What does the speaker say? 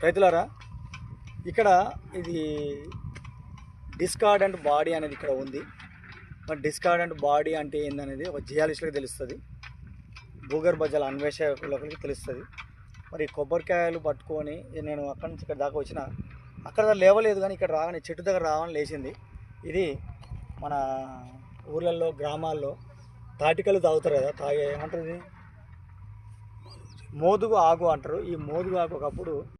రైతులారా, ఇక్కడ ఇది డిస్కార్డెంట్ బాడీ అనేది ఇక్కడ ఉంది. మరి డిస్కార్డెంట్ బాడీ అంటే ఏందనేది ఒక జియాలజిస్ట్కి తెలుస్తుంది, భూగర్భ జల అన్వేషకులకి తెలుస్తుంది. మరి కొబ్బరికాయలు పట్టుకొని నేను అక్కడి నుంచి ఇక్కడ దాకా వచ్చిన, అక్కడ లేవలేదు కానీ ఇక్కడ రాగానే చెట్టు దగ్గర రావాలని లేచింది. ఇది మన ఊర్లలో గ్రామాల్లో తాటికలు తాగుతారు కదా, తాగే ఏమంటారు ఇది, మోదుగు ఆకు అంటారు. ఈ మోదుగు ఆకు ఒకప్పుడు